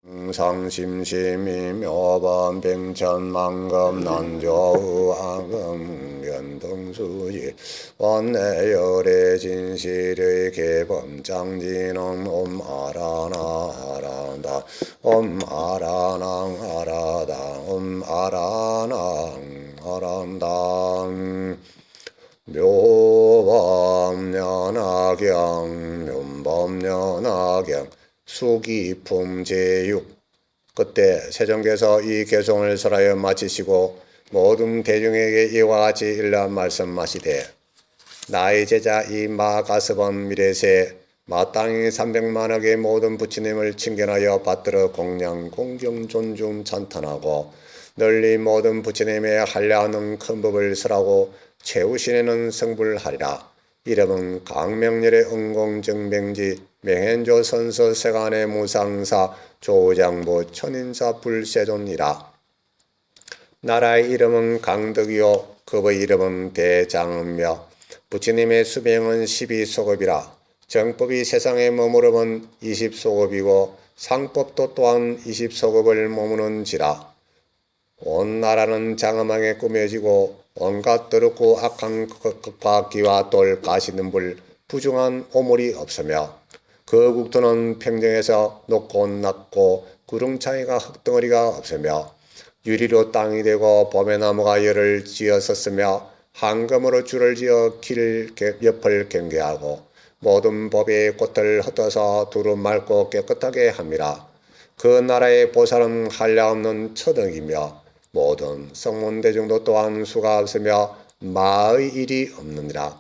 상심심이묘범병천만금 난조의왕금 연등수지 원내열의 진실의 개범장진엄 옴아라나아란다 옴아라낭아라당 옴아라낭아란당 묘범연하경 묘범연하경 수기품제육. 그때 세종께서 이 개송을 설하여 마치시고 모든 대중에게 이와 같이 일러 말씀하시되 나의 제자 이 마가스본 미래세 마땅히 300만억의 모든 부처님을 칭견하여 받들어 공양 공경 존중 찬탄하고 널리 모든 부처님의 한량하는 큰 법을 설하고 최후신에는 성불하리라. 이름은 강명렬의 응공정병지 명현조 선서 세간의 무상사 조장부 천인사 불세존이라. 나라의 이름은 강덕이요 급의 이름은 대장음며 부처님의 수명은 12소급이라. 정법이 세상에 머무름은 20소급이고 상법도 또한 20소급을 머무는지라. 온 나라는 장엄하게 꾸며지고 온갖 더럽고 악한 극과 기와 돌 가시는 불 부중한 오물이 없으며 그 국토는 평정에서 높고 낮고 구릉창이가 흙덩어리가 없으며 유리로 땅이 되고 봄에 나무가 열을 지었었으며 황금으로 줄을 지어 길 옆을 경계하고 모든 법의 꽃을 흩어서 두루 맑고 깨끗하게 함이라. 그 나라의 보살은 한량없는 처덕이며 모든 성문대중도 또한 수가 없으며 마의 일이 없느니라.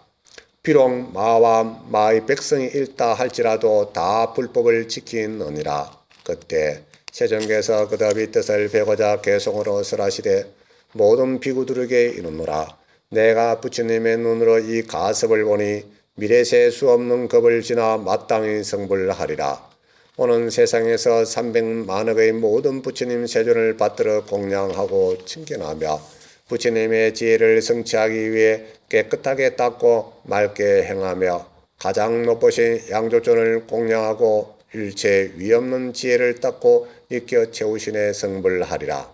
비록 마와 마의 백성이 일다 할지라도 다 불법을 지키느니라. 그때 세종께서 그다비 뜻을 베고자 개송으로 설하시되 모든 비구들에게 이르노라. 내가 부처님의 눈으로 이 가섭을 보니 미래세 수 없는 겁을 지나 마땅히 성불하리라. 오는 세상에서 300만억의 모든 부처님 세존을 받들어 공양하고 칭견하며 부처님의 지혜를 성취하기 위해 깨끗하게 닦고 맑게 행하며 가장 높으신 양조존을 공양하고 일체 위없는 지혜를 닦고 익혀 채우신의 성불하리라.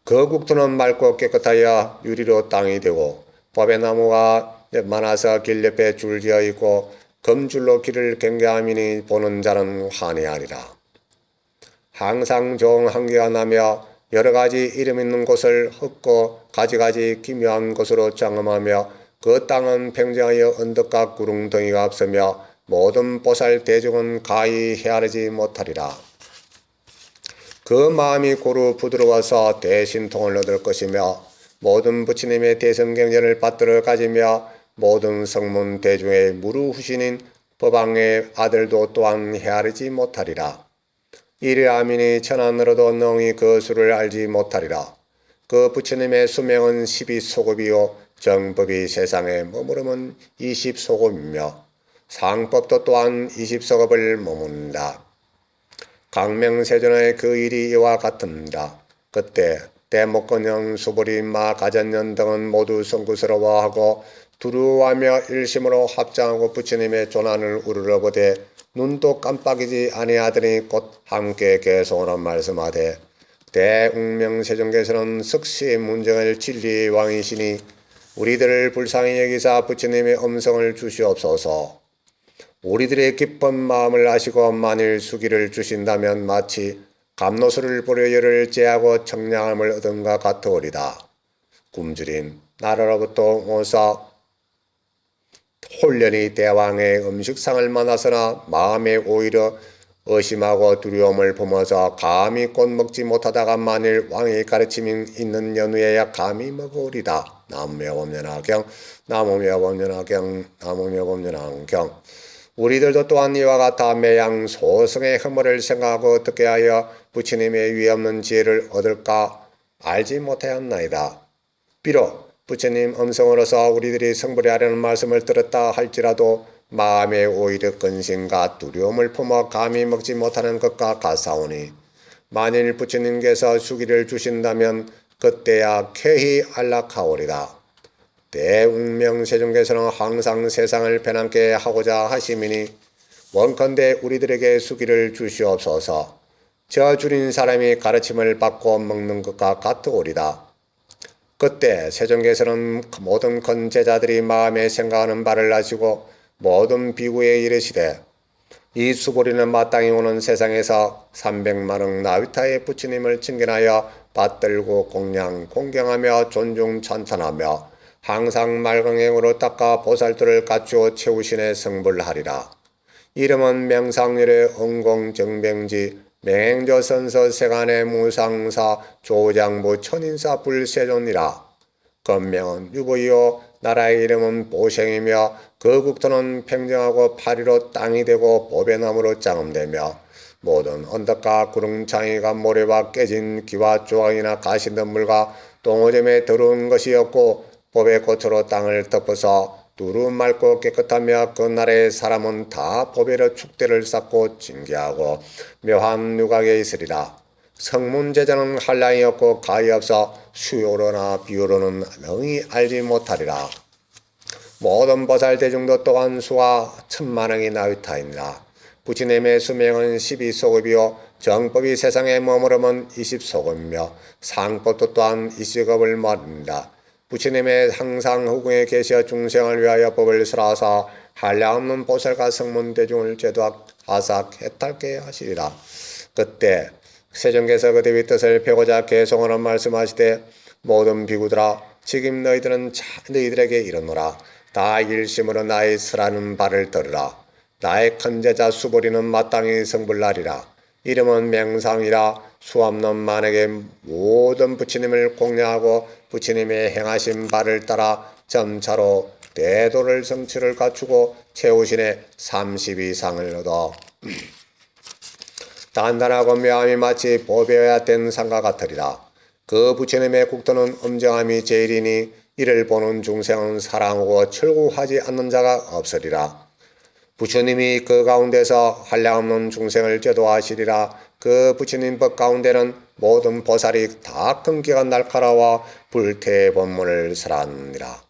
그 국토는 맑고 깨끗하여 유리로 땅이 되고 법의 나무가 많아서 길 옆에 줄지어 있고 금줄로 길을 경계함이니 보는 자는 환희하리라. 항상 좋은 한기가 나며 여러가지 이름 있는 곳을 흙고 가지가지 기묘한 곳으로 장엄하며 그 땅은 평정하여 언덕과 구릉덩이가 없으며 모든 보살 대중은 가히 헤아리지 못하리라. 그 마음이 고루 부드러워서 대신통을 얻을 것이며 모든 부처님의 대성경전을 받들어 가지며 모든 성문 대중의 무루후신인 법왕의 아들도 또한 헤아리지 못하리라. 이리함이니 천하늘어도 능히 그 수를 알지 못하리라. 그 부처님의 수명은 12소급이요 정법이 세상에 머무름은 20소급이며 상법도 또한 20소급을 머문다. 강명세존의 그 일이 이와 같으니라. 그때 대목건형 수보리마 가전년 등은 모두 성구스러워하고 두려워하며 일심으로 합장하고 부처님의 조난을 우러러보되 눈도 깜빡이지 아니하더니 곧 함께 개송으로 말씀하되 대웅명세종께서는 석시 문정을 진리의 왕이시니 우리들을 불쌍히 여기사 부처님의 음성을 주시옵소서. 우리들의 기쁜 마음을 아시고 만일 수기를 주신다면 마치 감노수를 보려 열을 제하고 청량함을 얻은가 같으오리다. 굶주린 나라로부터 오사 홀련히 대왕의 음식상을 만나서나 마음에 오히려 의심하고 두려움을 품어서 감히 곧 먹지 못하다가 만일 왕의 가르침이 있는 연후에야 감히 먹으리다. 나무묘범연하경 나무묘범연하경 나무묘범연하경. 우리들도 또한 이와 같아 매양 소승의 허물을 생각하고 어떻게 하여 부처님의 위없는 지혜를 얻을까 알지 못하였나이다. 비록 부처님 음성으로서 우리들이 성불하려는 말씀을 들었다 할지라도 마음에 오히려 근심과 두려움을 품어 감히 먹지 못하는 것과 같사오니 만일 부처님께서 수기를 주신다면 그때야 쾌히 안락하오리다. 대웅명세종께서는 항상 세상을 편안케 하고자 하심이니 원컨대 우리들에게 수기를 주시옵소서. 저 줄인 사람이 가르침을 받고 먹는 것과 같으오리다. 그때 세종께서는 모든 큰 제자들이 마음에 생각하는 바를 아시고 모든 비구에 이르시되 이 수보리는 마땅히 오는 세상에서 300만억 나위타의 부처님을 칭견하여 받들고 공경하며 존중 찬탄하며 항상 맑은행으로 닦아 보살도를 갖추어 채우신의 성불하리라. 이름은 명상률의 응공정병지 맹행조선서 세간의 무상사 조장부 천인사 불세존이라. 건명은 유보이요 나라의 이름은 보생이며 그 국토는 평정하고 파리로 땅이 되고 법의 나무로 장엄되며 모든 언덕과 구릉창이가 모래와 깨진 기와 조각이나 가시덤불과 똥오점에 더러운 것이 없고 법의 꽃으로 땅을 덮어서 두루 맑고 깨끗하며 그 나라의 사람은 다 법에로 축대를 쌓고 징계하고 묘한 누각에 있으리라. 성문제자는 한량이 없고 가히 없어 수요로나 비유로는 능히 알지 못하리라. 모든 보살대중도 또한 수가 10,000만억이 나위타이니라. 부처님의 수명은 12소급이요 정법이 세상에 머무르면 20소급이며 상법도 또한 20급을 말합니다. 부처님의 항상 후궁에 계셔 중생을 위하여 법을 설하사 한량없는 보살과 성문대중을 제도하사 해탈게 하시리라. 그때 세종께서 그대의 뜻을 펴고자 개송하는 말씀하시되 모든 비구들아 지금 너희들에게 이르노라. 다 일심으로 나의 설하는 바를 들으라. 나의 큰 제자 수보리는 마땅히 성불하리라. 이름은 명상이라. 수없는 만에게 모든 부처님을 공양하고 부처님의 행하신 바를 따라 점차로 대도를 성취를 갖추고 채우신의 32상을 얻어 단단하고 묘함이 마치 보배어야 된 상과 같으리라. 그 부처님의 국토는 엄정함이 제일이니 이를 보는 중생은 사랑하고 철구하지 않는 자가 없으리라. 부처님이 그 가운데서 한량없는 중생을 제도하시리라. 그 부처님 법 가운데는 모든 보살이 다 끈기가 날카로워 불태의 법문을 설하느니라.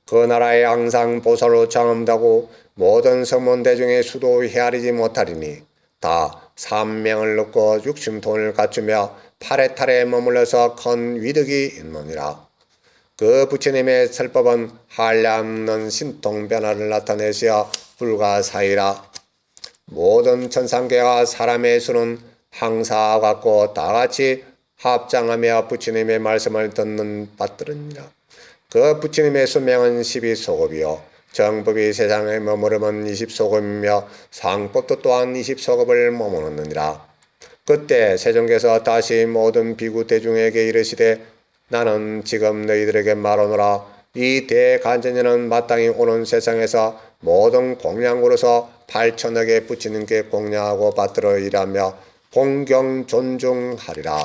그 나라에 항상 보살로 장엄다고 모든 성문대중의 수도 헤아리지 못하리니 다 삼명을 넣고 육심통을 갖추며 팔에탈에 머물러서 큰 위덕이 있느니라. 그 부처님의 설법은 한량없는 신통변화를 나타내시어 불가사의라. 모든 천상계와 사람의 수는 항사와 같고 다같이 합장하며 부처님의 말씀을 듣는 받들으니라. 그 부처님의 수명은 12소급이요 정법이 세상에 머무르면 20소급이며 상법도 또한 20소급을 머무르느니라. 그때 세종께서 다시 모든 비구 대중에게 이르시되 나는 지금 너희들에게 말하노라. 이 대간전녀는 마땅히 오는 세상에서 모든 공양으로서 8천억의 부처님께 공양하고 받들어 일하며 공경 존중하리라.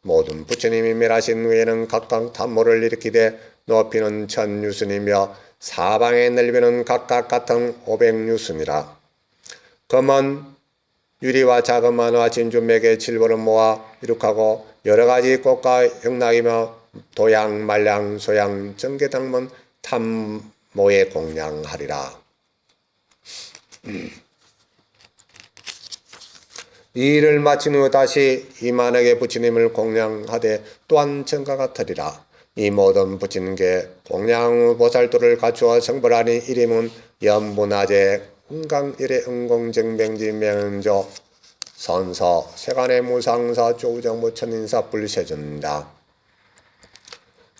모든 부처님이 멸하신 후에는 각각 탐모를 일으키되 높이는 1000유순이며 사방의 넓이는 각각 같은 500유순이라. 검은 유리와 자그마와 진주맥의 질보를 모아 이룩하고 여러가지 꽃과 영락이며 도양, 말량, 소양, 정계당문, 탐모에 공양하리라. 이 일을 마친 후 다시 2만억의 부처님을 공양하되 또한 전과 같으리라. 이 모든 부처님께 공양 후 보살도를 갖추어 성불하니 이름은 연분하제 흥강일의 응공정병지 명조 선서 세간의 무상사 조우정부 천인사 불세준다.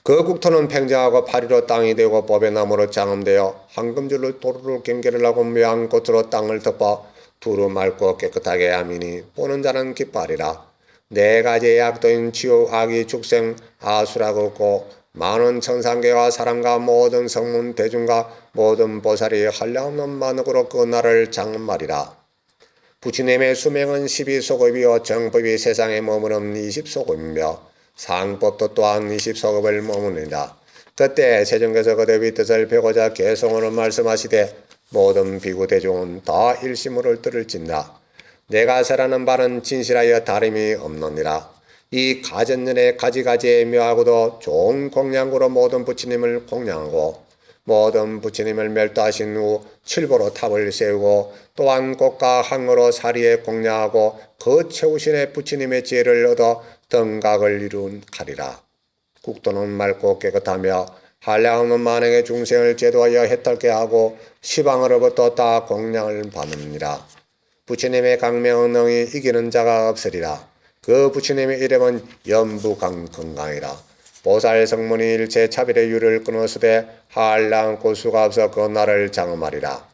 그 국토는 평정하고 파리로 땅이 되고 법의 나무로 장엄되어 황금줄로 도루로 경계를 하고 묘한 꽃으로 땅을 덮어 두루 맑고 깨끗하게 하미니 보는 자는 기뻐하리라. 네 가지의 약도인 지옥, 악이, 축생, 아수라가 없고 많은 천상계와 사람과 모든 성문 대중과 모든 보살이 한량없는 만억으로 그 나라를 장엄하리라. 부처님의 수명은 12소급이요 정법이 세상에 머무는 20소급이며 상법도 또한 20소급을 머무르니라. 그때 세종께서 그대의 뜻을 펴고자 개송으로 말씀하시되 모든 비구 대중은 다 일심으로 들을진다. 내가 설하는 바는 진실하여 다름이 없느니라. 이 가전년의 가지가지에 묘하고도 좋은 공양으로 모든 부처님을 공양하고 모든 부처님을 멸도하신 후 칠보로 탑을 세우고 또한 꽃과 항으로 사리에 공양하고 그 최우신의 부처님의 지혜를 얻어 등각을 이룬 가리라. 국토는 맑고 깨끗하며 한량없는 만행의 중생을 제도하여 해탈게 하고 시방으로부터 다 공양을 받느니라. 부처님의 강명은 능히 이기는 자가 없으리라. 그 부처님의 이름은 연부강건강이라. 보살 성문이 일체 차별의 유를 끊었으되 한량 고수가 없어 그 날을 장엄하리라.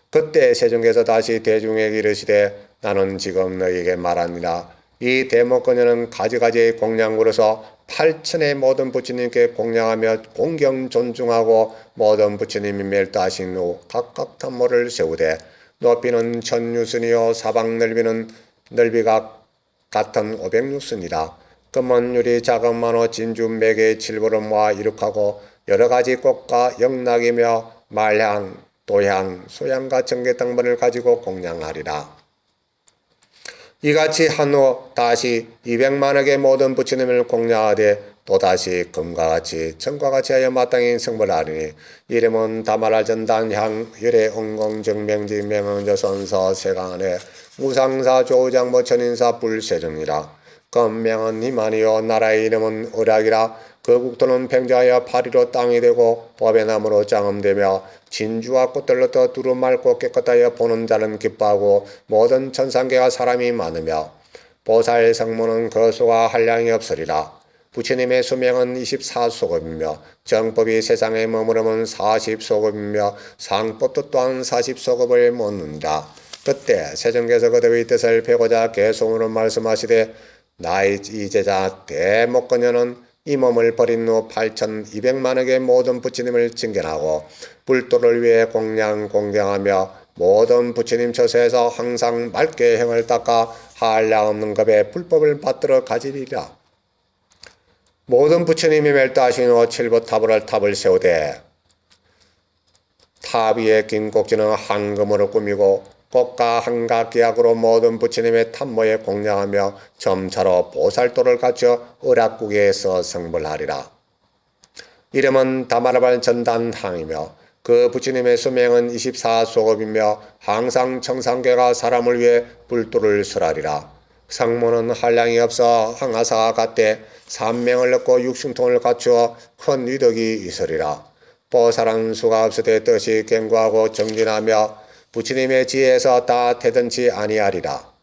그때 세종께서 다시 대중에게 이르시되 나는 지금 너희에게 말하니라. 이 대목그녀는 가지가지 공양으로서 8천의 모든 부처님께 공양하며 공경 존중하고 모든 부처님이 멸도하신 후 각각 탐모를 세우되 높이는 1000유순이요 사방 넓이가 같은 500유순이라. 금은 유리 작은 만호 진주 매개의 칠보를 모아 이룩하고 여러가지 꽃과 영락이며 말향, 도향, 소향과 정계등번을 가지고 공양하리라. 이같이 한 후 다시 200만억의 모든 부처님을 공양하되 또다시 금과 같이 천과 같이 하여 마땅히 성불하리니 이름은 다말하전단향 열의 엉공정명지 명언저선서 세간에 무상사 조장모 천인사 불세정이라. 건명은 희만이요 나라의 이름은 의락이라. 그 국토는 팽자하여 파리로 땅이 되고 법의 나무로 장엄되며 진주와 꽃들로 더 두루 맑고 깨끗하여 보는 자는 기뻐하고 모든 천상계와 사람이 많으며 보살 성문은 거수가 한량이 없으리라. 부처님의 수명은 24소급이며 정법이 세상에 머무르면 40소급이며 상법도 또한 40소급을 묻는다. 그때 세종께서 그들의 뜻을 펴고자 개송으로 말씀하시되 나의 이 제자 대목건녀는 이 몸을 버린 후 8200만억의 모든 부처님을 징견하고 불도를 위해 공경하며 모든 부처님 처소에서 항상 맑게 형을 닦아 한량없는 급의 불법을 받들어 가지리라. 모든 부처님이 멸도하신 후 칠보탑을 세우되 탑 위에 긴 꼭지는 황금으로 꾸미고 꽃과 한각기약으로 모든 부처님의 탑모에 공양하며 점차로 보살도를 갖춰 의락국에서 성불하리라. 이름은 다마라발 전단항이며 그 부처님의 수명은 24소급이며 항상 청상계가 사람을 위해 불도를 설하리라. 성문은 한량이 없어 항하사가 같되 삼명을 넣고 육신통을 갖추어 큰 위덕이 있으리라. 보살은 수가 없으되 뜻이 견고하고 정진하며 부처님의 지혜에서 다 태든지 아니하리라.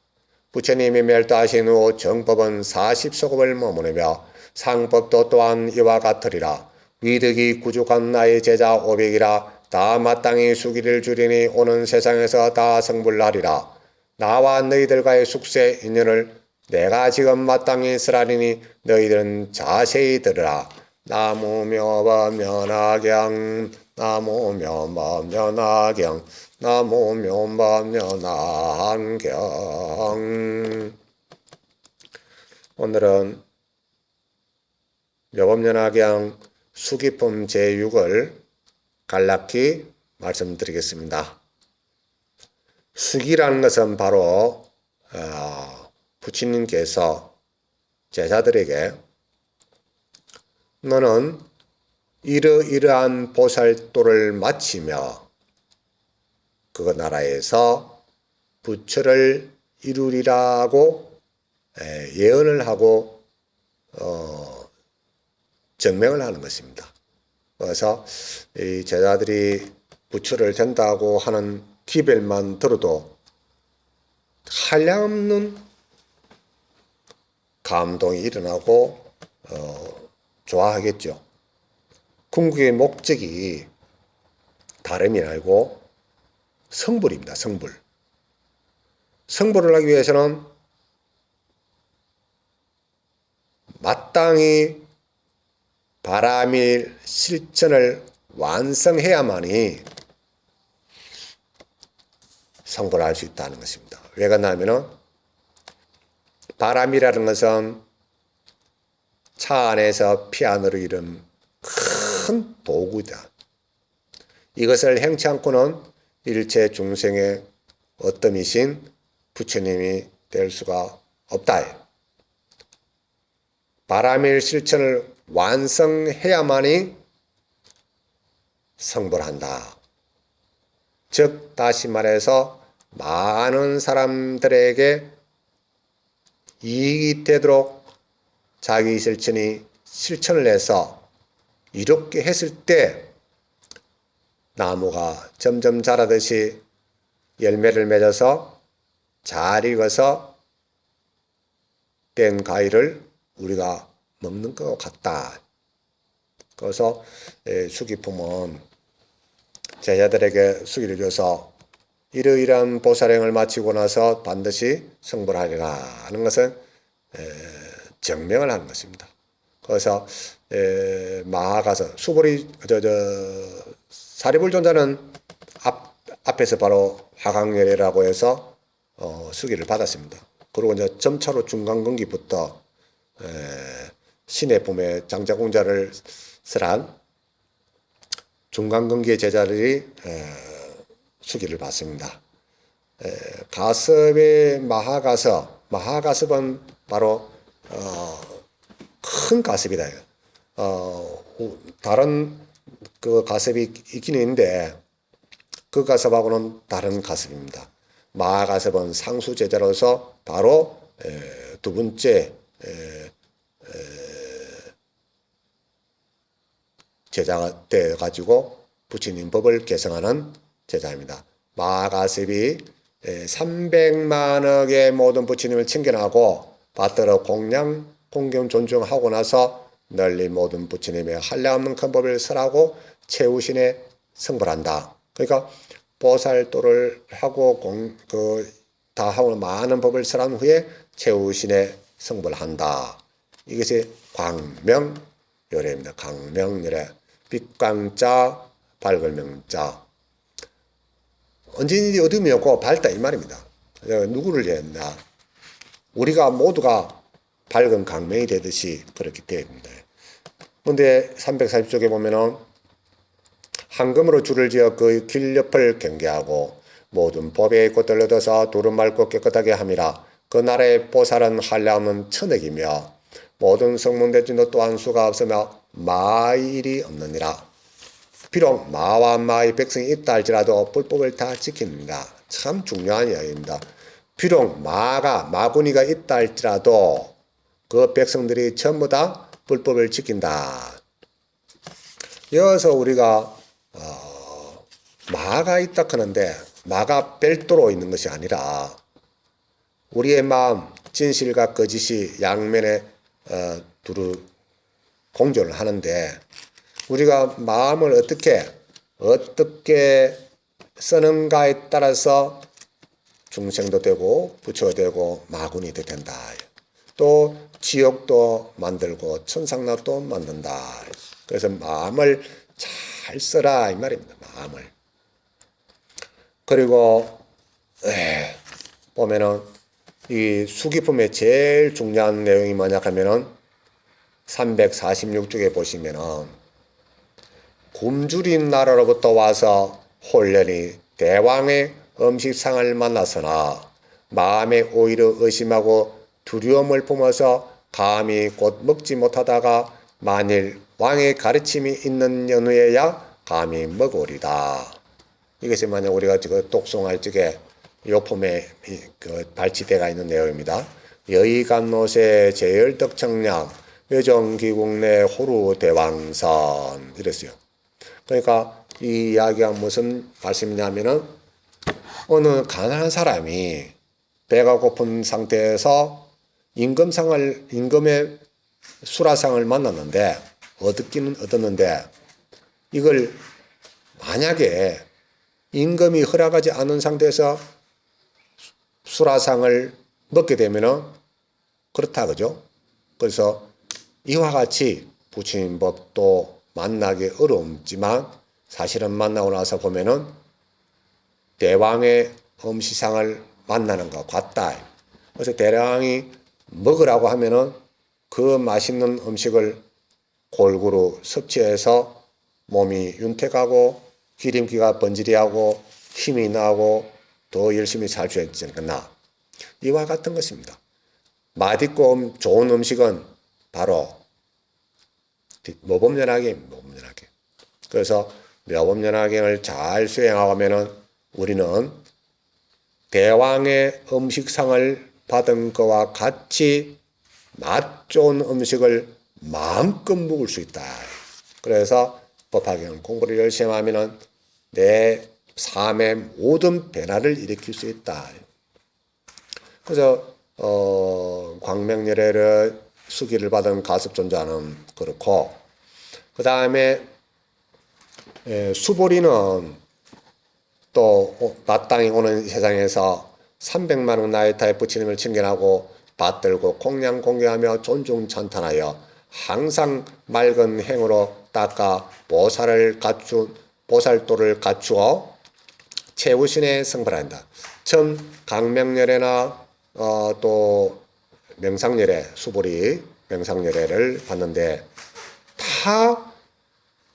부처님이 멸도하신 후 정법은 40소급을 머무르며 상법도 또한 이와 같으리라. 위덕이 구족한 나의 제자 500이라. 다 마땅히 수기를 주리니 오는 세상에서 다 성불하리라. 나와 너희들과의 숙세 인연을 내가 지금 마땅히 쓰라리니 너희들은 자세히 들으라. 나무묘법면화경 나무묘법면화경 나무묘법면화경. 오늘은 묘법면화경 수기품 제6을 간략히 말씀드리겠습니다. 수기라는 것은 바로 부처님께서 제자들에게 너는 이러이러한 보살도를 마치며 그 나라에서 부처를 이루리라고 예언을 하고 증명을 하는 것입니다. 그래서 이 제자들이 부처를 된다고 하는 기별만 들어도 한량없는 감동이 일어나고 좋아하겠죠. 궁극의 목적이 다름이 아니고 성불입니다. 성불. 성불을 하기 위해서는 마땅히 바라밀 실천을 완성해야만이 성불할 수 있다는 것입니다. 왜 그러냐면은 바람이라는 것은 차 안에서 피아노로 이룬 큰 도구다. 이것을 행치 않고는 일체 중생의 어떠미신 부처님이 될 수가 없다. 바람일 실천을 완성해야만이 성불한다. 즉 다시 말해서 많은 사람들에게 이익이 되도록 자기 실천을 해서 이렇게 했을 때 나무가 점점 자라듯이 열매를 맺어서 잘 익어서 된 과일을 우리가 먹는 것 같다. 그래서 수기품은 제자들에게 수기를 줘서 이러이러한 보살행을 마치고 나서 반드시 성불하리라 하는 것은 증명을 하는 것입니다. 그래서 마하가서 수불이 사리불존자는 앞에서 바로 화강열애라고 해서 수기를 받았습니다. 그리고 이제 점차로 중간근기부터 신의 품에 장자공자를 설한 중간근기의 제자들이 수기를 받습니다. 가섭의 마하가섭은 바로 큰 가섭이다. 다른 그 가섭이 있긴 있는데 그 가섭하고는 다른 가섭입니다. 마하가섭은 상수 제자로서 바로 두 번째 제자가 되어 가지고 부처님 법을 개성하는 제자입니다. 마하가섭이 300만억의 모든 부처님을 칭견하고 받들어 공경 존중하고 나서 널리 모든 부처님의 한량없는 큰 법을 설하고 최우신에 성불한다. 그러니까 보살도를 하고 다 하고 많은 법을 설한 후에 최우신에 성불한다. 이것이 광명열애입니다. 광명열애. 빛광자, 밝을 명자. 언제든지 어둠이 없고 밝다 이 말입니다. 누구를 얘기한다? 우리가 모두가 밝은 광명이 되듯이 그렇게 되어 있습니다. 그런데 340쪽에 보면은 황금으로 줄을 지어 그 길 옆을 경계하고 모든 법에 꽃을 얻어서 두루 맑고 깨끗하게 함이라. 그 나라의 보살은 한량없는 천억이며 모든 성문대진도 또한 수가 없으며 마일이 없느니라. 비록 마와 마의 백성이 있다 할지라도 불법을 다 지킵니다. 참 중요한 이야기입니다. 비록 마군이가 있다 할지라도 그 백성들이 전부 다 불법을 지킨다. 여기서 우리가 마가 있다 하는데 마가 별도로 있는 것이 아니라 우리의 마음 진실과 거짓이 양면에 두루 공존을 하는데 우리가 마음을 어떻게 쓰는가에 따라서 중생도 되고 부처가 되고 마군이 된다. 또 지옥도 만들고 천상락도 만든다. 그래서 마음을 잘 써라 이 말입니다. 마음을. 그리고 보면은 이 수기품의 제일 중요한 내용이 뭐냐 하면은 346쪽에 보시면은 굶주린 나라로부터 와서 홀련히 대왕의 음식상을 만나서나 마음에 오히려 의심하고 두려움을 품어서 감히 곧 먹지 못하다가 만일 왕의 가르침이 있는 연후에야 감히 먹으리다. 이것이 만약 우리가 독송할 적에 요품에 발치대가 있는 내용입니다. 여의간노세 제열덕청량 외정기국내 호루 대왕선 이랬어요. 그러니까 이 이야기가 무슨 말씀이냐면은 어느 가난한 사람이 배가 고픈 상태에서 임금의 수라상을 만났는데 얻기는 얻었는데 이걸 만약에 임금이 허락하지 않은 상태에서 수라상을 먹게 되면은 그렇다 그죠? 그래서 이와 같이 부처님 법도 만나기 어렵지만 사실은 만나고 나서 보면은 대왕의 음식상을 만나는 것 같다. 그래서 대왕이 먹으라고 하면은 그 맛있는 음식을 골고루 섭취해서 몸이 윤택하고 기름기가 번지르하고 힘이 나고 더 열심히 살 수 있지 않겠나. 이와 같은 것입니다. 맛있고 좋은 음식은 바로 모범연하게. 그래서 묘법연화경을 잘 수행하면은 우리는 대왕의 음식상을 받은 것과 같이 맛 좋은 음식을 마음껏 먹을 수 있다. 그래서 법화경 공부를 열심히 하면은 내 삶의 모든 변화를 일으킬 수 있다. 그래서 광명열애를 수기를 받은 가습존자는 그렇고, 그 다음에 수보리는 또 낮 땅에 오는 세상에서 300만 원 나이타의 부처님을 칭견하고 받들고 공양 공개하며 존중 찬탄하여 항상 맑은 행으로 닦아 보살도를 갖추어 최우신에 성불한다. 처음 강명열애나 또 명상열애, 수보리 명상열애를 봤는데 다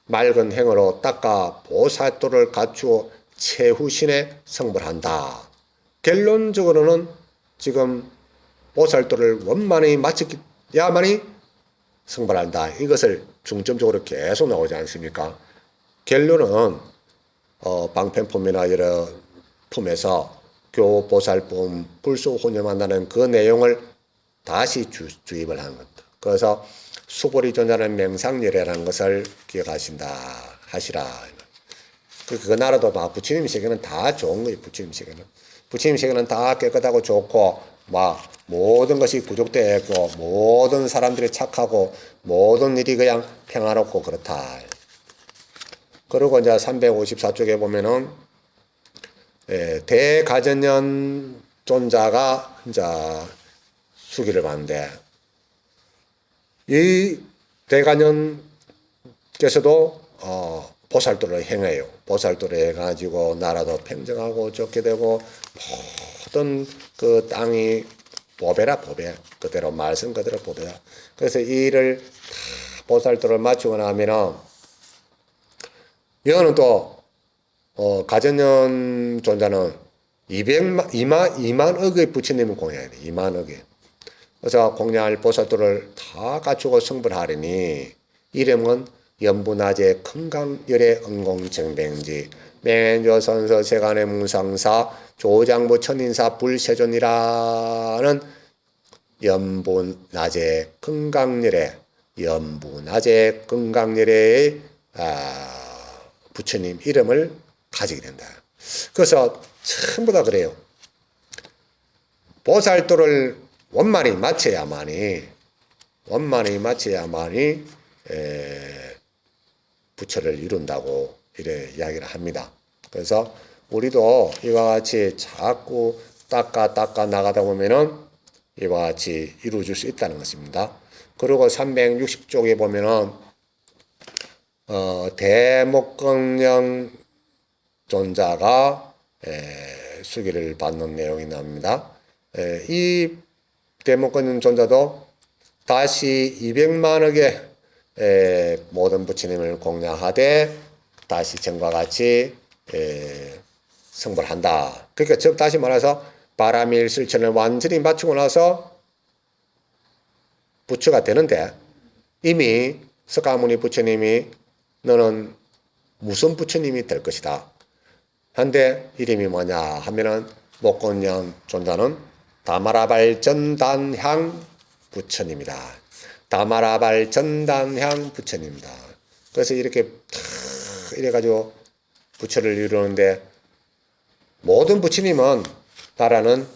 맑은 행으로 닦아 보살도를 갖추어 최후신에 성불한다. 결론적으로는 지금 보살도를 원만히 마치야만이 성불한다. 이것을 중점적으로 계속 나오지 않습니까? 결론은 방편품이나 여러 품에서 교보살품 불소혼념한다는 그 내용을 다시 주입을 하는 겁니다. 그래서 수보리 존자는 명상열애라는 것을 하시라. 그 나라도 막 부처님 세계는 다 좋은 거예요. 부처님 세계는 다 깨끗하고 좋고 막 모든 것이 구족되어 있고 모든 사람들이 착하고 모든 일이 그냥 평화롭고 그렇다. 그리고 이제 354쪽에 보면은 대가전년 존자가 이제 수기를 받는데 이 대가년께서도 보살도를 행해요. 보살도를 해가지고 나라도 평정하고 좋게 되고 모든 그 땅이 보배라 보배. 그대로 말씀 그대로 보배야. 그래서 이 일을 다 보살도를 마치고 나면은 이거는 또 가전년 존자는 2만억의 부처님을 공양해야 돼. 2만억의. 그래서 공양할 보살도를 다 갖추고 성불하리니 이름은 연부나제 금강열의 응공정뱅지 맹조선서 세간의 무상사 조장부 천인사 불세존이라는 연부나제 금강열의 부처님 이름을 가지게 된다. 그래서 전부 다 그래요. 보살도를 원만히 마쳐야만이 부처를 이룬다고 이래 이야기를 합니다. 그래서 우리도 이와 같이 자꾸 닦아 나가다 보면은 이와 같이 이루어질 수 있다는 것입니다. 그리고 360쪽에 보면은 대목건령 존자가 수기를 받는 내용이 나옵니다. 이 대목건령 존자도 다시 200만억의 모든 부처님을 공양하되 다시 전과 같이 성불한다. 그러니까 즉 다시 말해서 바라밀 실천을 완전히 마치고 나서 부처가 되는데 이미 석가모니 부처님이 너는 무슨 부처님이 될 것이다. 한데 이름이 뭐냐 하면은 목건령 존자는 다마라발 전단향 부처님이다. 다마라발 전단향 부처님이다. 그래서 이렇게 이래가지고 부처를 이루는데 모든 부처님은 나라는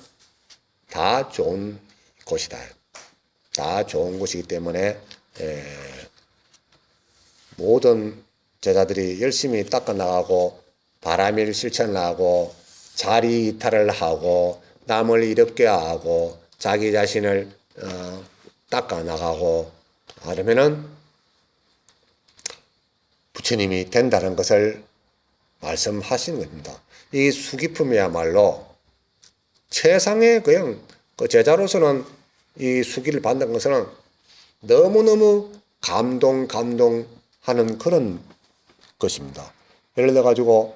다 좋은 곳이다. 다 좋은 곳이기 때문에 모든 제자들이 열심히 닦아나가고 바라밀 실천을 하고 자리 이탈을 하고 남을 이롭게 하고 자기 자신을 닦아나가고 하려면은 부처님이 된다는 것을 말씀하시는 겁니다. 이 수기품이야말로 최상의 그냥 그 제자로서는 이 수기를 받는 것은 너무너무 감동하는 그런 것입니다. 예를 들어 가지고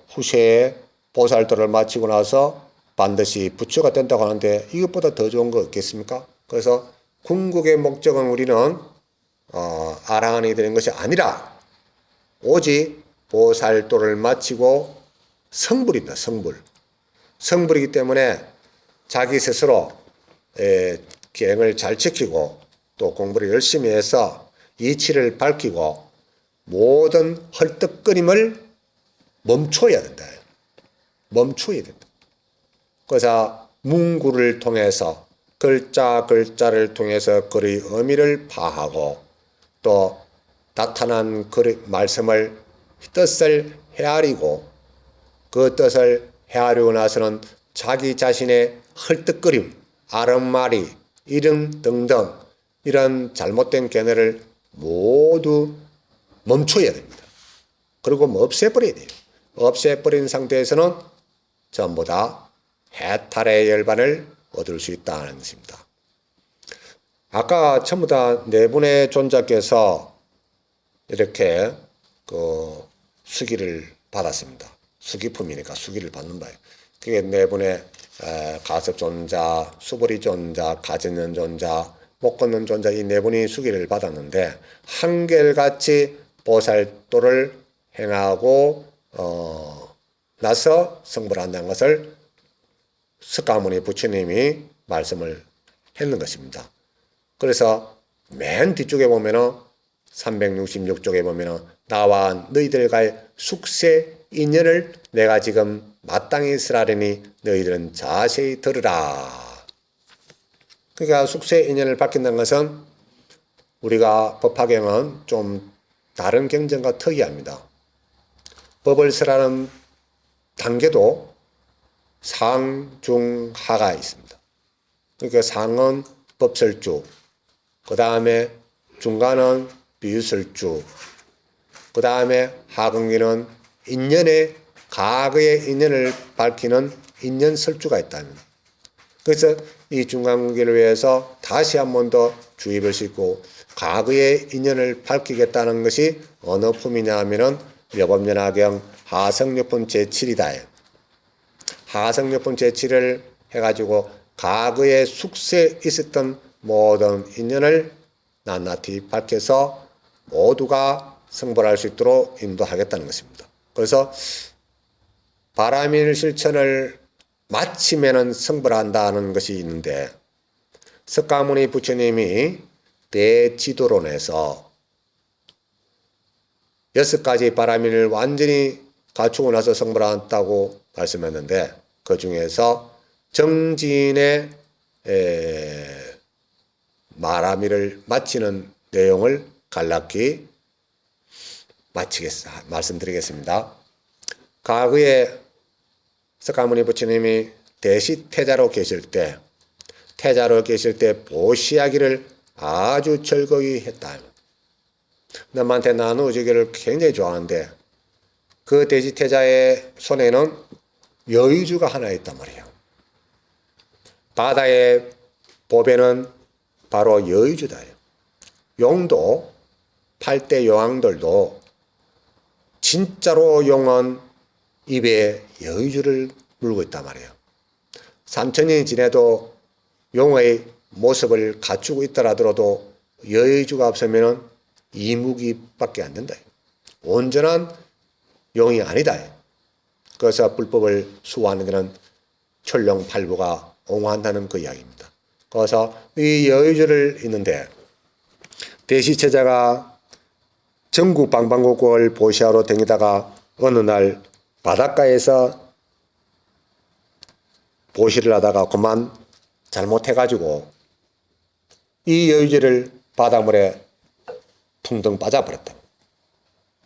후세에 보살도를 마치고 나서 반드시 부처가 된다고 하는데 이것보다 더 좋은 거 없겠습니까? 그래서 궁극의 목적은 우리는 아라한이 되는 것이 아니라 오직 보살도를 마치고 성불입니다. 성불이기 때문에 자기 스스로 기행을 잘 지키고 또 공부를 열심히 해서 이치를 밝히고 모든 헐떡거림을 멈춰야 된다. 멈춰야 된다. 그래서 문구를 통해서 글자를 통해서 글의 의미를 파하고 또 나타난 글의 말씀을 뜻을 헤아리고 그 뜻을 헤아리고 나서는 자기 자신의 헐떡거림, 아른말이, 이름 등등 이런 잘못된 견해를 모두 멈춰야 됩니다. 그리고 없애버려야 돼요. 없애버린 상태에서는 전부 다 해탈의 열반을 얻을 수 있다는 것입니다. 아까 전부 다 네 분의 존자께서 이렇게 수기를 받았습니다. 수기품이니까 수기를 받는 바예요. 그게 네 분의 가섭 존자, 수보리 존자, 가진년 존자, 못 걷는 존자 이 네 분이 수기를 받았는데 한결같이 보살도를 행하고 나서 성불을 한다는 것을 석가모니 부처님이 말씀을 했는 것입니다. 그래서 맨 뒤쪽에 보면은 366쪽에 보면은 나와 너희들과의 숙세 인연을 내가 지금 마땅히 쓰라리니 너희들은 자세히 들으라. 그러니까 숙세 인연을 밝힌다는 것은 우리가 법화경은 좀 다른 경전과 특이합니다. 법을 쓰라는 단계도 상, 중, 하가 있습니다. 그러니까 상은 법설주, 그 다음에 중간은 비유설주, 그 다음에 하근기는 인연의 과거의 인연을 밝히는 인연설주가 있다는. 그래서 이 중간기를 위해서 다시 한 번 더 주입을 싣고 과거의 인연을 밝히겠다는 것이 어느 품이냐 하면은 여법연화경 하성여품 제7이다. 하성여품 제7을 해가지고 과거에 숙세에 있었던 모든 인연을 낱낱이 밝혀서 모두가 성불할 수 있도록 인도하겠다는 것입니다. 그래서 바라밀 실천을 마치면은 성불한다는 것이 있는데 석가모니 부처님이 대지도론에서 6가지 바라밀을 완전히 갖추고 나서 성불한다고 말씀했는데 그 중에서 정진의 마라밀을 마치는 내용을 간략히 말씀드리겠습니다. 과거에 석가모니 부처님이 대시태자로 계실 때 보시하기를 아주 즐거이 했다. 남한테 나누어주기를 굉장히 좋아하는데 그 대시태자의 손에는 여의주가 하나 있단 말이에요. 바다의 보배는 바로 여의주다. 용도 8대 용왕들도 진짜로 용은 입에 여의주를 물고 있단 말이에요. 3000년이 지내도 용의 모습을 갖추고 있더라도 여의주가 없으면 이무기밖에 안 된다. 온전한 용이 아니다. 그래서 불법을 수호하는 것은 천룡팔부가 옹호한다는 그 이야기입니다. 그래서 이 여의주를 있는데 대시체자가 전국 방방곡곡을 보시하러 다니다가 어느 날 바닷가에서 보시를 하다가 그만 잘못해가지고 이 여의주를 바닷물에 퉁덩 빠져버렸다.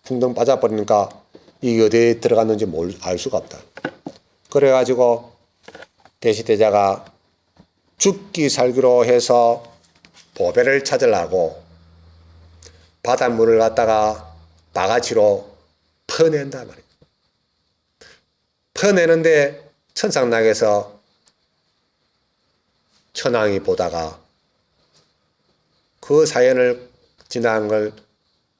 퉁덩 빠져버리니까 이 어디에 들어갔는지 알 수가 없다. 그래가지고 대시태자가 죽기 살기로 해서 보배를 찾으려고 바닷물을 갖다가 바가지로 퍼낸다 말이에요. 퍼내는데 천상락에서 천왕이 보다가 그 사연을 지나간 걸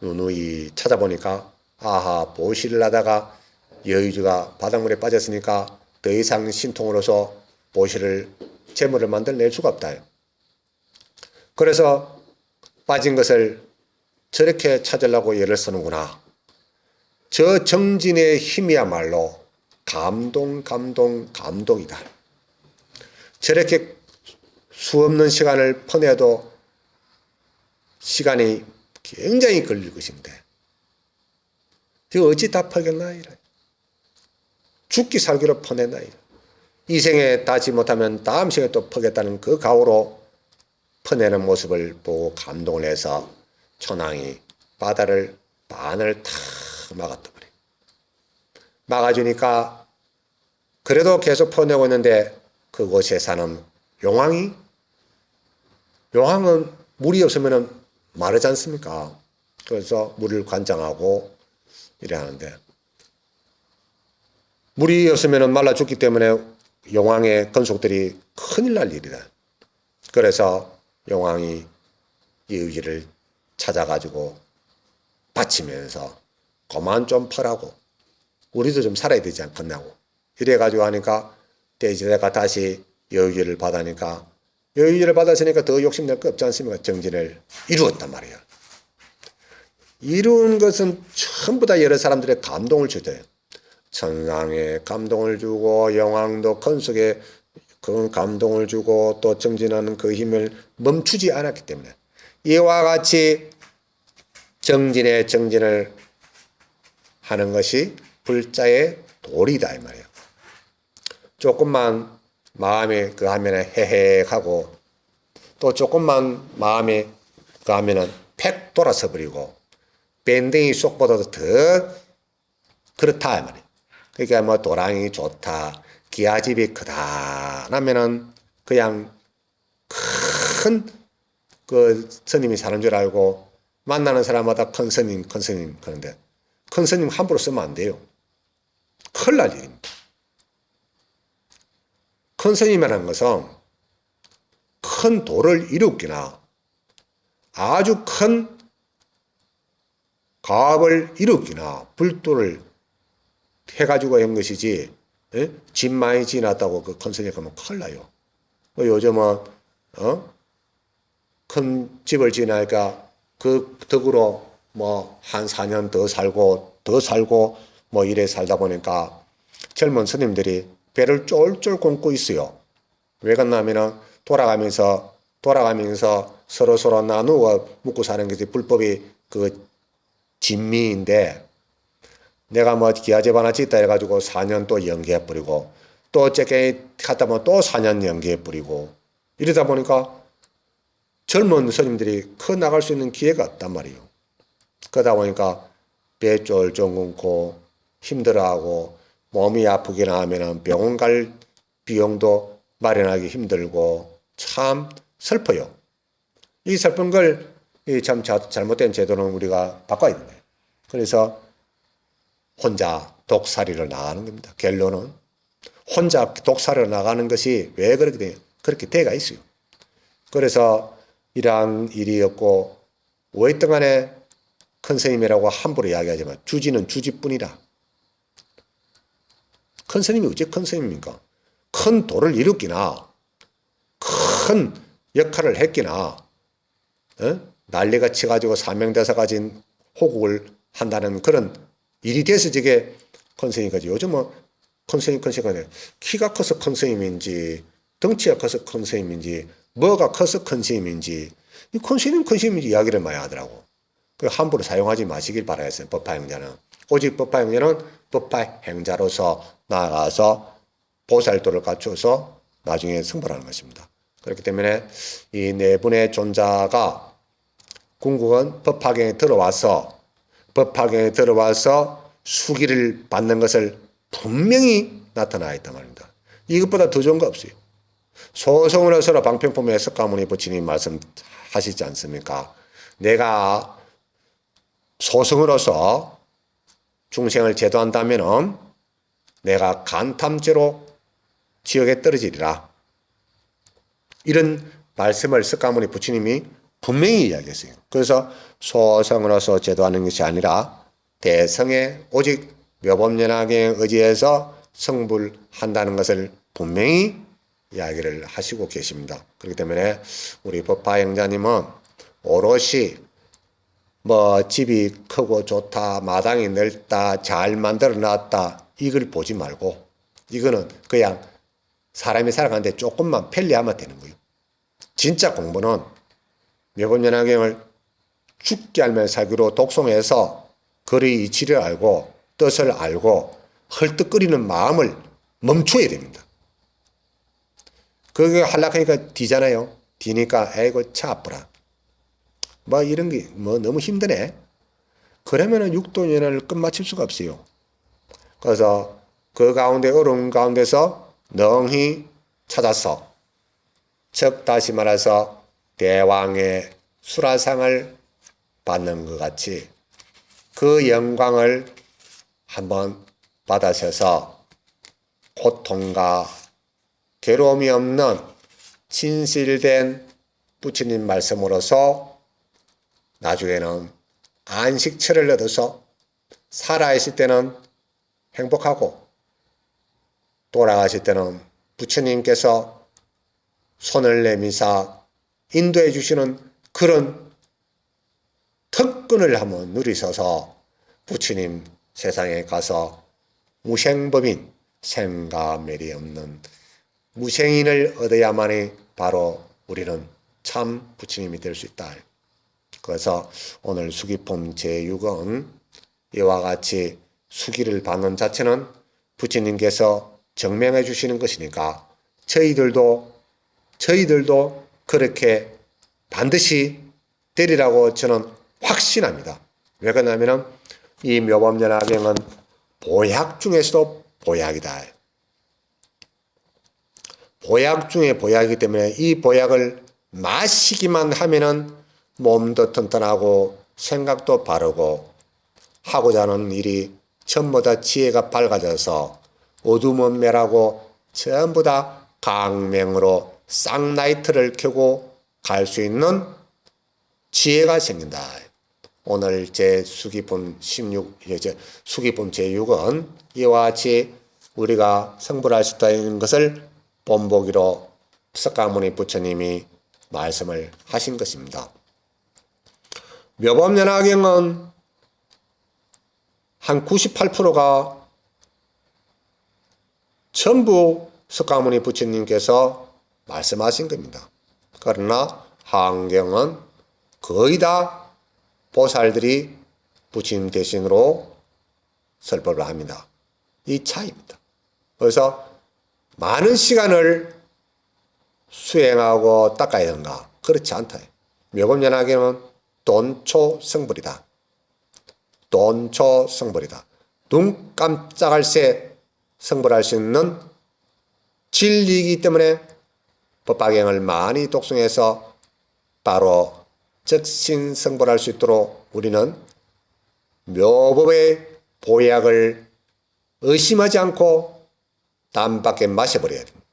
누누이 찾아보니까 아하, 보시를 하다가 여의주가 바닷물에 빠졌으니까 더 이상 신통으로서 보시를 재물을 만들어낼 수가 없다. 그래서 빠진 것을 저렇게 찾으려고 애를 쓰는구나. 저 정진의 힘이야말로 감동이다. 저렇게 수없는 시간을 퍼내도 시간이 굉장히 걸릴 것인데 이거 어찌 다 퍼겠나이라. 죽기 살기로 퍼내나이라. 이 생에 닿지 못하면 다음 생에 또 퍼겠다는 그 각오로 퍼내는 모습을 보고 감동을 해서 천황이 바다를 반을 탁 막았더니 막아주니까 그래도 계속 퍼내고 있는데 그곳에 사는 용왕은 물이 없으면 마르지 않습니까? 그래서 물을 관장하고 이래 하는데 물이 없으면 말라 죽기 때문에 용왕의 건속들이 큰일 날 일이다. 그래서 용왕이 이의지를 찾아가지고 바치면서 그만 좀 퍼라고 우리도 좀 살아야 되지 않겠냐고 이래가지고 하니까 대지대가 다시 여의지를 받으니까 여의지를 받았으니까 더 욕심낼 거 없지 않습니까? 정진을 이루었단 말이에요. 이룬 것은 전부 다 여러 사람들의 감동을 주대요. 천상에 감동을 주고 영왕도 건속에 그 감동을 주고 또 정진하는 그 힘을 멈추지 않았기 때문에 이와 같이 정진을 하는 것이 불자의 도리다 이 말이에요. 조금만 마음이 그 하면은 헤헤하고 또 조금만 마음이 그 하면은 팩 돌아서 버리고 밴댕이 속보다도 더 그렇다 이 말이에요. 그러니까 뭐 도랑이 좋다, 기아집이 크다 하면은 그냥 큰 그 스님이 사는 줄 알고 만나는 사람마다 큰 스님 그런데 큰 스님 함부로 쓰면 안 돼요. 큰일 날 일입니다. 큰 스님이라는 것은 큰 도를 이루기나 아주 큰 가업을 이루기나 불도를 해가지고 한 것이지 집 많이 지났다고 그 큰 스님 가면 큰일 나요. 요즘은 큰 집을 지나니까 그 덕으로 뭐 한 4년 더 살고 뭐 이래 살다 보니까 젊은 스님들이 배를 쫄쫄 굶고 있어요. 왜 그러냐면은 돌아가면서 서로 나누어 먹고 사는 것이 불법이 그 진미인데 내가 뭐 기아집 하나 짓다 해가지고 4년 또 연기해버리고 또 저게 갔다 보면 또 4년 연기해버리고 이러다 보니까 젊은 스님들이 커 나갈 수 있는 기회가 없단 말이에요. 그러다 보니까 배 쫄쫄 굶고 힘들어하고 몸이 아프기나 하면은 병원 갈 비용도 마련하기 힘들고 참 슬퍼요. 이 슬픈 걸 참 잘못된 제도는 우리가 바꿔야 됩니다. 그래서 혼자 독살이를 나가는 겁니다. 결론은 혼자 독살을 나가는 것이 왜 그렇게 돼가 있어요. 그래서 이러한 일이었고 어쨌든 간에 큰 스님이라고 함부로 이야기하지만 주지는 주지뿐이라. 큰 스님이 어째 큰 스님입니까? 큰 도를 이루기나 큰 역할을 했기나 난리가 치가지고 사명대사 가진 호국을 한다는 그런 일이 돼서 저게 큰 스님이지. 요즘은 큰 스님 키가 커서 큰 스님인지 덩치가 커서 큰 스님인지 뭐가 커서 큰 스님인지 이 큰 스님인지 이야기를 많이 하더라고. 그 함부로 사용하지 마시길 바라겠어요. 법화행자는 오직 법화행자는 법화행자로서 나아가서 보살도를 갖춰서 나중에 승불하는 것입니다. 그렇기 때문에 이 네 분의 존자가 궁극은 법화경에 들어와서 수기를 받는 것을 분명히 나타나 있단 말입니다. 이것보다 더 좋은 거 없어요. 소승으로서로 방평품에 석가모니 부처님 말씀하시지 않습니까? 내가 소승으로서 중생을 제도한다면 내가 간탐죄로 지옥에 떨어지리라. 이런 말씀을 석가모니 부처님이 분명히 이야기했어요. 그래서 소승으로서 제도하는 것이 아니라 대성에 오직 묘법연화경에 의지해서 성불한다는 것을 분명히 이야기를 하시고 계십니다. 그렇기 때문에 우리 법화행자님은 오롯이 뭐 집이 크고 좋다, 마당이 넓다, 잘 만들어 놨다, 이걸 보지 말고 이거는 그냥 사람이 살아가는데 조금만 편리하면 되는 거예요. 진짜 공부는 묘법연화경을 죽게 알면 살기로 독송해서 글의 이치를 알고 뜻을 알고 헐떡거리는 마음을 멈춰야 됩니다. 그게 하려니까 뒤잖아요. 뒤니까 에이고 차 아프라. 뭐 이런 게 뭐 너무 힘드네. 그러면은 육도연화를 끝마칠 수가 없어요. 그래서 그 가운데 어려운 가운데서 능히 찾아서 즉 다시 말해서 대왕의 수라상을 받는 것 같이 그 영광을 한번 받으셔서 고통과 괴로움이 없는 진실된 부처님 말씀으로서 나중에는 안식처를 얻어서 살아있을 때는 행복하고 돌아가실 때는 부처님께서 손을 내미사 인도해 주시는 그런 특권을 한번 누리셔서 부처님 세상에 가서 무생법인 생가멸이 없는 무생인을 얻어야만이 바로 우리는 참 부처님이 될 수 있다. 그래서 오늘 수기품 제6은 이와 같이 수기를 받는 자체는 부처님께서 증명해 주시는 것이니까 저희들도 그렇게 반드시 되리라고 저는 확신합니다. 왜 그러냐면 이 묘법연화경은 보약 중에서도 보약이다. 보약 중에 보약이기 때문에 이 보약을 마시기만 하면은 몸도 튼튼하고 생각도 바르고 하고자 하는 일이 전부 다 지혜가 밝아져서 어둠은 멸하고 전부 다 강명으로 쌍라이트를 켜고 갈 수 있는 지혜가 생긴다. 오늘 제 수기품 16, 수기품 제6은 이와 같이 우리가 성불할 수 있다는 것을 본보기로 석가모니 부처님이 말씀을 하신 것입니다. 묘법연화경은 한 98%가 전부 석가모니 부처님께서 말씀하신 겁니다. 그러나 한경은 거의 다 보살들이 부처님 대신으로 설법을 합니다. 이 차이입니다. 그래서 많은 시간을 수행하고 닦아야 하는가? 그렇지 않다. 묘법연화경은 돈초성불이다. 돈초성불이다. 눈 깜짝할 새 성불할 수 있는 진리이기 때문에 법화경을 많이 독송해서 바로 즉신 성불할 수 있도록 우리는 묘법의 보약을 의심하지 않고 단밖에 마셔버려야 됩니다.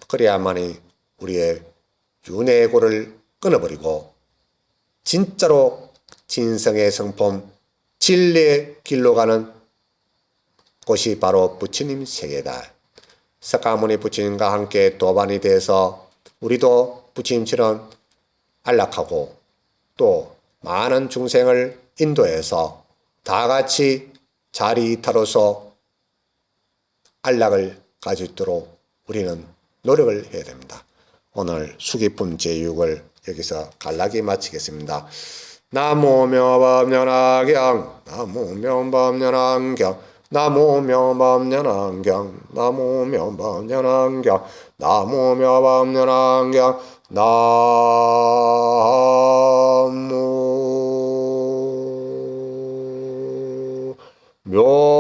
그래야만이 우리의 윤회의 고를 끊어버리고 진짜로 진성의 성품 진리의 길로 가는 곳이 바로 부처님 세계다. 석가모니 부처님과 함께 도반이 돼서 우리도 부처님처럼 안락하고 또 많은 중생을 인도해서 다 같이 자리이타로서 안락을 가지도록 우리는 노력을 해야 됩니다. 오늘 수기품 제6을 여기서 간략히 마치겠습니다. 나무 묘법연화경 나무 묘법연화경 나무 묘법연화경 나무 묘법연화경 나무 묘법연화경 나무 묘